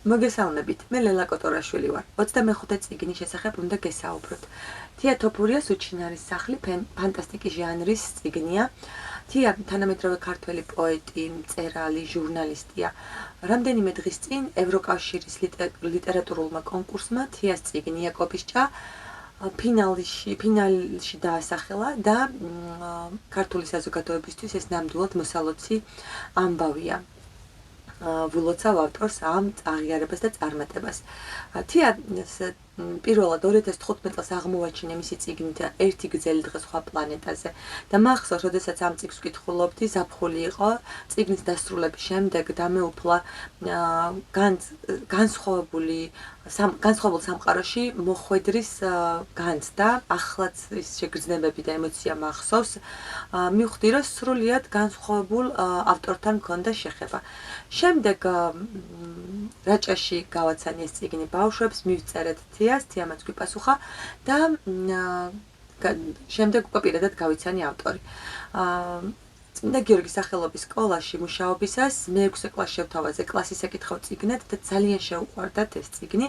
მოგესალმებით, მე ლელა კოტორაშვილი ვარ. 25 წიგნის შესახებ უნდა გესაუბროთ. თია თოფურიას უჩინარის სახლი ფანტასტიკის ჟანრის წიგნია. თია თანამედროვე ქართველი პოეტი, მწერალი, ჟურნალისტია. რამდენიმე დღის წინ ევროკავშირის ლიტერატურულმა კონკურსმა თიას წიგნი ეკოპისჭა ფინალში დაასახელა და ქართული საზოგადოებისთვის ეს ნამდვილად მოსალოცი ამბავია. ვილოცავ ავტორს ამ აღიარებას და წარმატებას. თია პირველად 2015 წელს აღმოვაჩინა მისი წიგნით ერთი გრძელი დღე სხვა პლანეტაზე და მახსოვს, როდესაც ამ წიგნს ვკითხულობდი, ზაფხული იყო, წიგნის დასრულების შემდეგ დამეუფლა განსხვავებულ სამყაროში მოხვედრის განცდა, ახლაც ის შეგრძნებები და ემოცია მახსოვს, მივხვდი, რომ სრულიად განსხვავებულ ავტორთან მქონდა შეხება. შემდეგ რაჭაში გავაცანი ეს წიგნი ბავშვებს, მივწერეთ თიას, თია მას გვიპასუხა და შემდეგ უკვე პირადად გავიცანი ავტორი. წმინდა გიორგის სახელობის სკოლაში მუშაობისას მე-6 კლასში შევთავაზე კლასის ეკითხავ წიგნად და ძალიან შეუყვარდათ ეს წიგნი.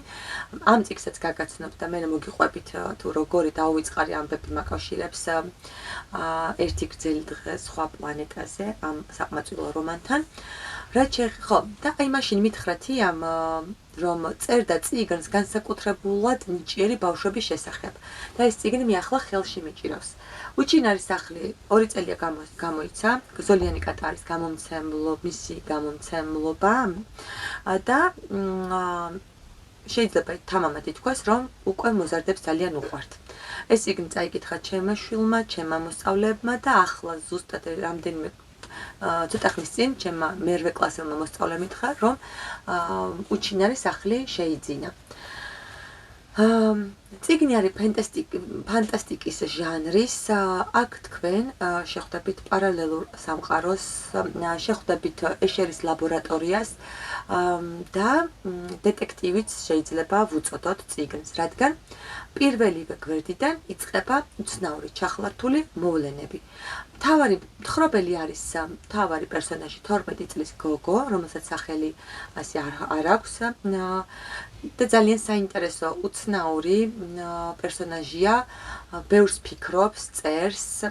ამ წიგნსაც გაგაცნობთ და მე მოგიყვებით თუ როგორი დაუვიწყარი ამბები მაკავშირებს ერთი გრძელი დღე სხვა პლანეტაზე ამ საყმაწვილო რომანთან. და აი მაშინ მითხრა თიამ რომ წერდა წიგნს განსაკუთრებულად ნიჭიერი ბავშვების შესახებ და ეს წიგნი მე ახლა ხელში მიჭირავს. უჩინარის სახლი 2 წელია გამოიცა, ზოლიანი კატარის მისი გამომცემლობა და შეიძლება თამამად ითქვას, რომ უკვე მოზარდებს ძალიან უყვართ. ეს წიგნი წაიკითხა ჩემმა შვილმა, ჩემმა მოსწავლეებმა და ახლა ზუსტად რამდენიმე ცოტა ხნის წინ ჩემმა მერვე კლასელმა მოსწავლემ მითხრა, რომ უჩინარი სახლი შეიძინა. წიგნი არის ფანტასტიკის ჟანრის, აქ თქვენ შეხვდებით პარალელურ სამყაროს, შეხვდებით ეშერის ლაბორატორიას და დეტექტივიც შეიძლება ვუწოდოთ წიგნს, რადგან პირველივე გვერდიდან იწყება უცნაური ჩახლართული მოვლენები. მთავარი მთხრობელი არის მთავარი პერსონაჟი 12 წლის გოგო, რომელსაც სახელი ასე არ აქვს და ძალიან საინტერესო უცნაური პერსონაჟია, ბევრს ფიქრობს, წერს,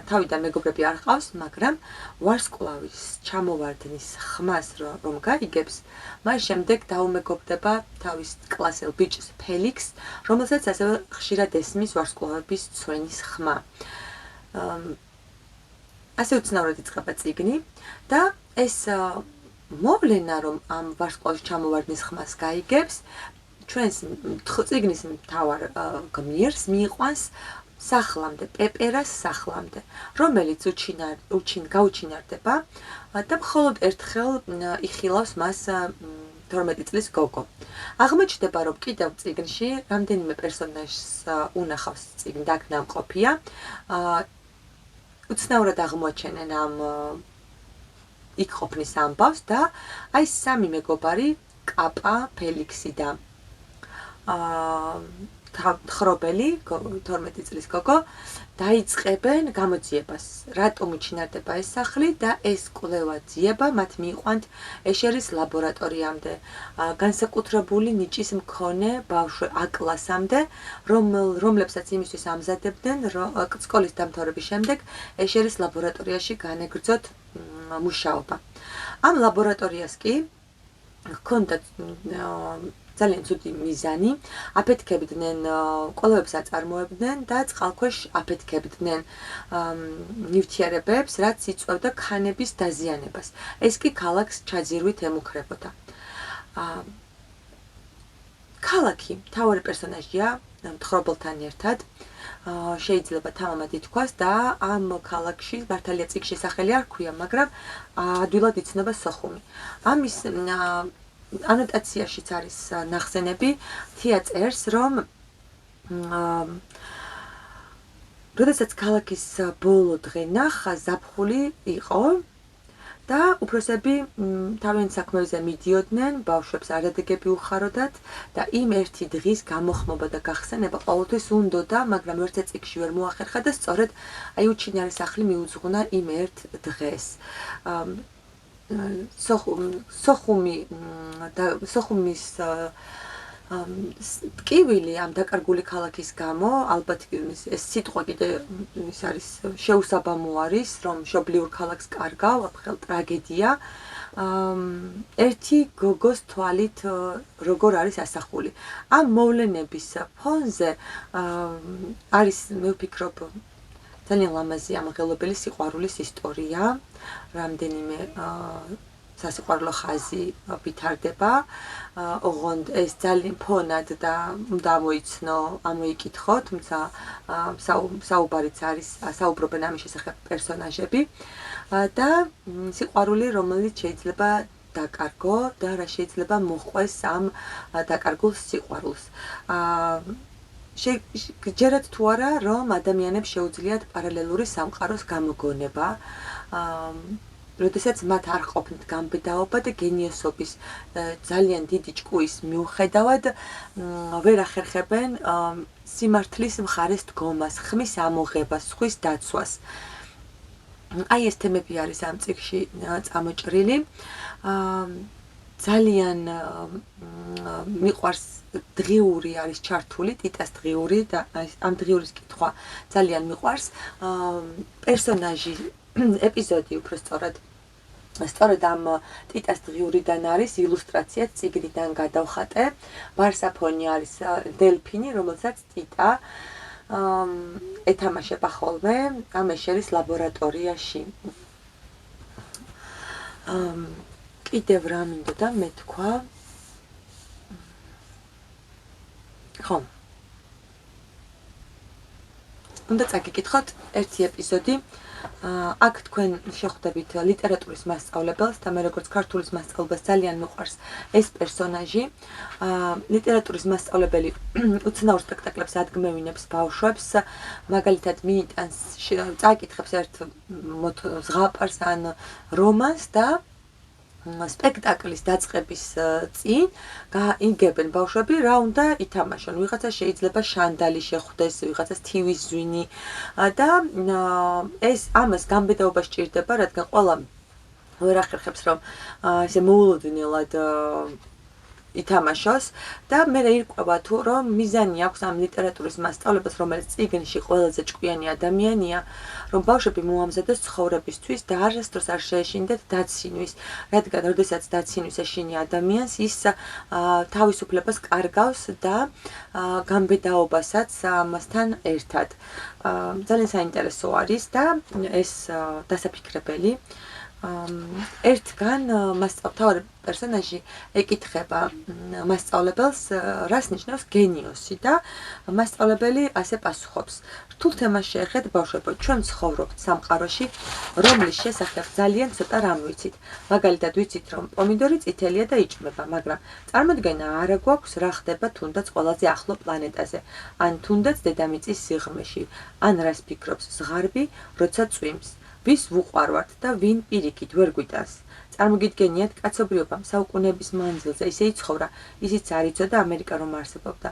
თავიდან მეგობრები არ ჰყავს, მაგრამ ვარსკვლავის ჩამოვარდნის ხმას რომ გაიგებს, მას შემდეგ დაუმეგობრდება თავის კლასელ ბიჭს ფელიქს, რომელსაც ასევე ხშირად ესმის ვარსკვლავების ცვენის ხმა. ასე უცნაურად იწყება წიგნი და ეს მოვლენა, რომ ამ ვარსკვლავის ჩამოვარდნის ხმას გაიგებს, ჩვენს წიგნის მთავარ გმირს მიიყვანს სახლამდე, პეპერას სახლამდე, რომელიც გაუჩინარდება და მხოლოდ ერთხელ იხილავს მას 12 წლის გოგო. აღმოჩნდება, რომ კიდევ წიგნში რამდენიმე პერსონაჟს უნახავს წიგნი და აქ ნამყოფია. უცნაურად აღმოაჩენენ ამ იქ ყოფნის ამბავს და აი სამი მეგობარი, კაპა, ფელიქსი და მთხრობელი 12 წლის გოგო დაიწყებენ გამოძიებას, რატომ უჩინარდება ეს სახლი და ეს კვლევა ძიება მათ მიიყვანთ ეშერის ლაბორატორიამდე, განსაკუთრებული ნიჭის მქონე ბავშვ აკლასამდე, რომლებსაც იმისთვის ამზადებდნენ, სკოლის დამთავრების შემდეგ ეშერის ლაბორატორიაში განეგრძოთ მუშაობა. ამ ლაბორატორიას კი ჰქონდა ძალიან ცუდი მიზანი, აფეთქებდნენ, კვლევებს აწარმოებდნენ და წყალქვეშ აფეთქებდნენ ნივთიერებებს, რაც იწვევდა ქანების დაზიანებას. ეს კი ქალაქს ჩაძირვით ემუქრებოდა. ქალაქი მთავარი პერსონაჟია მთხრობელთან ერთად, შეიძლება თამამად ითქვას და ამ ქალაქში მართალია წიგნში სახელი არ ჰქვია, მაგრამ ადვილად იცნობა სოხუმი. ამის ანოტაციაშიც არის ნახსენები, თია წერს, რომ როდესაც ქალაქის ბოლო დღე ნახა, ზაფხული იყო და უფროსები თავიანთ საქმეებზე მიდიოდნენ, ბავშვებს არადეგები უხაროდათ და იმ ერთი დღის გამოხმობა და გახსენება ყოველთვის უნდოდა, მაგრამ ვერც წიგნში ვერ მოახერხა და სწორედ აი უჩინარი სახლი მიუძღვნა იმ ერთ დღეს. სოხუმი და სოხუმის ტკივილი ამ დაკარგული ქალაქის გამო ალბათ ეს სიტყვა კიდე ის არის შეუსაბამო არის რომ მშობლიურ ქალაქს კარგავ ახალ ტრაგედია ერთი გოგოს თვალით როგორ არის ასახული ამ მოვლენების ფონზე არის მე ვფიქრობ ძალიან ლამაზი ამაღელვებელი სიყვარულის ისტორია რამდენიმე სასიყვარულო ხაზი ვითარდება ოღონდ ეს ძალიან ფონად და უნდა ამოიკითხო თუმცა საუბარიც არის საუბრობენ ამის შესახებ პერსონაჟები და სიყვარული რომელიც შეიძლება დაკარგო და რა შეიძლება მოჰყვეს ამ დაკარგულ სიყვარულს ჯერათ თუ არა რომ ადამიანებს შეუძლიათ პარალელური სამყაროს გამოგონება როდესაც მათ არ ყოფნით გამბედაობა და გენიოსობის ძალიან დიდი ჭკუის მიუხედავად ვერ ახერხებენ სიმართლის მხარეს დგომას, ხმის ამოღებას, სხვის დაცვას. აი ეს თემები არის ამ წიგნში წამოჭრილი. ძალიან მიყვარს დღიური არის ჩართული, ტიტას დღიური და ამ დღიურის კითხვა ძალიან მიყვარს. პერსონაჟი ეპიზოდი სწორედ ამ ტიტას დღიურიდან არის ილუსტრაცია წიგნიდან გადავხატე. ვარსაფონი არის დელფინი, რომელსაც ტიტა ეთამაშება ხოლმე ამეშერის ლაბორატორიაში. კიდევ რა მინდოდა მეთქვა? ხო. უნდა წაგიკითხოთ ერთი ეპიზოდი. აქ თქვენ შეხვდებით ლიტერატურის მასწავლებელს და მე როგორც ქართულის მასწავლებელს ძალიან მიყვარს ეს პერსონაჟი. ლიტერატურის მასწავლებელი უცნაურ სპექტაკლებს ადგმევინებს ბავშვებს, მაგალითად მიიტანს წაიკითხებს ერთ ზღაპარს ან რომანს და სპექტაკლის დაწყების წინ იგებენ ბავშვები რა უნდა ითამაშონ. ვიღაცა შეიძლება შანდალი შეხვდეს, ვიღაცას თივის ზვინი და ეს ამას გამბედაობა სჭირდება, რადგან ყველა ვერ ახერხებს რომ ესე მოულოდნელად ითამაშოს და მე ირკვევა თუ რომ მიზანი აქვს ამ ლიტერატურის მასწავლებას, რომელიც წიგნში ყველაზე ჭკვიანი ადამიანია, რომ ბავშვები მოამზადოს ცხოვრებისთვის და არასდროს არ შეეშინდეთ დაცინვის, რადგან როდესაც დაცინვის ეშინია ადამიანს, ის თავისუფლებას კარგავს და გამბედაობასაც ამასთან ერთად. ძალიან საინტერესო არის და ეს დასაფიქრებელი. ერთგან მასწავლებელ პერსონაჟი ეკითხება მასწავლებელს რას ნიშნავს გენიოსი და მასწავლებელი ასე პასუხობს. რთულ თემას შეეხეთ ბავშვებო, ჩვენ ცხოვრობთ სამყაროში, რომლის შესახებ ძალიან ცოტა რამ ვიცით. მაგალითად ვიცით რომ პომიდორი წითელია და იჭმება, მაგრამ წარმოდგენა არ გვაქვს რა ხდება თუნდაც ყველაზე ახლო პლანეტაზე, ან თუნდაც დედამიწის სიღრმეში, ან რას ფიქრობს ზღარბი, როცა წვიმს. ვის ვუყვარვართ და ვინ პირიქით ვერ გვიტანს. წარმოგიდგენიათ, კაცობრიობამ საუკუნეების მანძილზე ისე იცხოვრა, ისიც არ იცოდა ამერიკა რომ არსებობდა.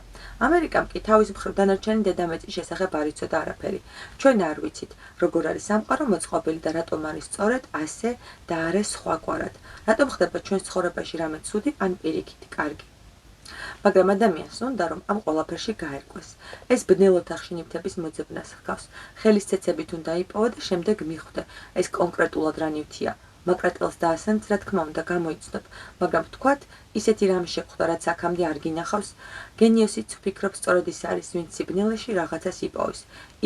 ამერიკამ კი თავის მხრივ დანარჩენი დედამიწის შესახებ არ იცოდა არაფერი. ჩვენ არ ვიცით, როგორ არის სამყარო მოწყობილი და რატომ არის სწორედ ასე და არა სხვაგვარად. რატომ ხდება ჩვენს ცხოვრებაში რამე ცუდი ან პირიქით კარგი. მაგრამ ადამიანს უნდა რომ ამ ყველაფერში გაერკვეს. ეს ბნელოთ ახშინიფთების მოძებნას ჰგავს. ხელის ცეცებით უნდა იპოვა და შემდეგ მიხვდა. ეს კონკრეტულად რა ნივთია. მაკრატელს დაასენთ, რა თქმა უნდა, გამოიცნობ, მაგრამ ვთქვათ, ისეთი რამე შეხვდა, რაც აქამდე არ გინახავს. გენიოსიც ვფიქრობს, სწორედ ის არის, ვინც სიბნელეში რაღაცას იპოვის.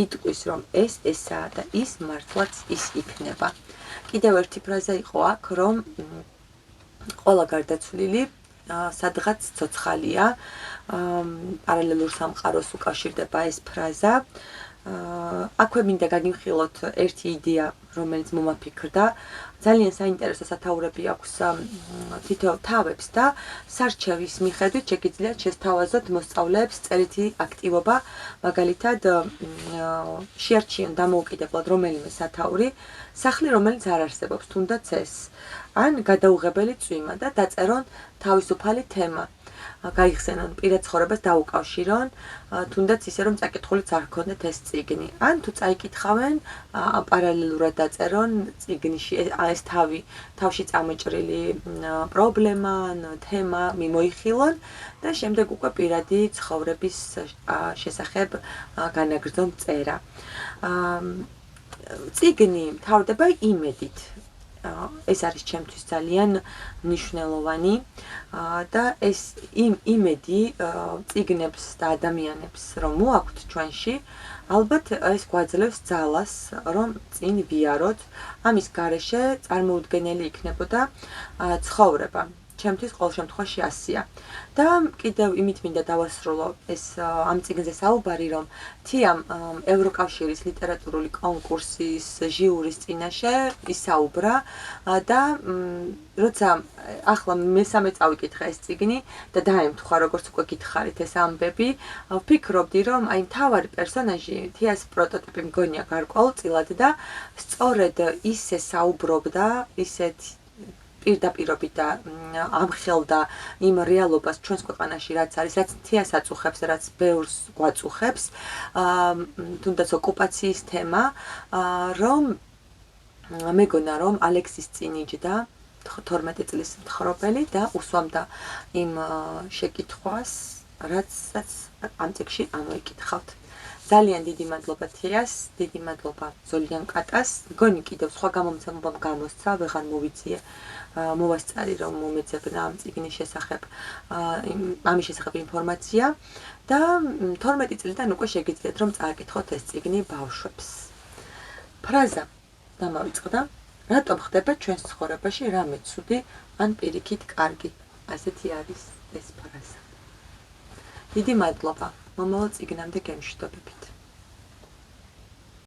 იტყვის, რომ ეს ესაა და ის მართლაც ის იქნება. კიდევ ერთი ფრაზა იყო აქ, რომ ყველა გარდაცვლილი სადღაც ცოცხალია. პარალელურ სამყაროს უკავშირდება ეს ფრაზა. აქვე მინდა გაგიმხილოთ ერთი იდეა, რომელიც მომაფიქრდა. ძალიან საინტერესო სათაურები აქვს თითოეულ თავებს და სარჩევის მიხედვით შეგიძლიათ შესთავაზოთ მოსწავლეებს წერითი აქტივობა, მაგალითად შეარჩიონ დამოუკიდებლად რომელიმე სათაური, სახლი რომელიც არ არსებობს, თუნდაც ეს, ან გადაუღებელი წვიმა და დაწერონ თავისუფალი თემა. გაიხსენონ პირად ცხოვრებას დაუკავშირონ, თუნდაც ისე რომ წაკითხულიც არ ჰქონდეთ ეს წიგნი. ან თუ წაიკითხავენ, პარალელურად დაწერონ წიგნში ეს თავში წამოჭრილი პრობლემა, თემა მიმოიხილონ და შემდეგ უკვე პირადი ცხოვრების შესახებ განაგრძონ წერა. წიგნი მთავრდება იმედით. ეს არის ჩემთვის ძალიან მნიშვნელოვანი და ეს იმედი წიგნებს და ადამიანებს რომ მოაქვთ ჩვენში, ალბათ ეს გვაძლევს ძალას, რომ წინ ვიაროთ, ამის გარეშე წარმოუდგენელი იქნებოდა ცხოვრება. ჩემთვის ყოველ შემთხვევაში ასია. და კიდევ იმით მინდა დავასრულო ეს ამ წიგნზე საუბარი, რომ თიამ ევროკავშირის ლიტერატურული კონკურსის ჟიურის წინაშე ისაუბრა და როცა ახლა მესამე წავიკითხე ეს წიგნი და დაემთხვა, როგორც უკვე გითხარით ეს ამბები, ვფიქრობდი, რომ აი მთავარი პერსონაჟი თიას პროტოტიპი მგონია გარკვეულწილად და სწორედ ისე საუბრობდა, ისეთ პირდაპირობით და ამხელდა იმ რეალობას ჩვენს ქვეყანაში, რაც არის, რაც თიას აწუხებს, რაც ბევრს გვაწუხებს, თუნდაც ოკუპაციის თემა, რომ მეგონა რომ ალექსის წინ იჯდა 12 წლის მთხრობელი და უსვამდა იმ შეკითხვას, რაც ამ წიგნში ამოიკითხავთ. ძალიან დიდი მადლობა თიას, დიდი მადლობა ზოლიან კატას. მგონი კიდევ სხვა გამომცემლობამ გამოსცა, ვეღარ მოვიძიე მოვასწარი რომ მომეძებნა ამ წიგნის შესახებ ამის შესახებ ინფორმაცია და 12 წლიდან უკვე შეგიძლიათ რომ წააკითხოთ ეს წიგნი ბავშვებს. ფრაზა დამავიწყდა, რატომ ხდება ჩვენს ცხოვრებაში რამე ცუდი ან პირიქით კარგი? ასეთი არის ეს ფრაზა. დიდი მადლობა. მომავალ წიგნამდე გემშვიდობებით.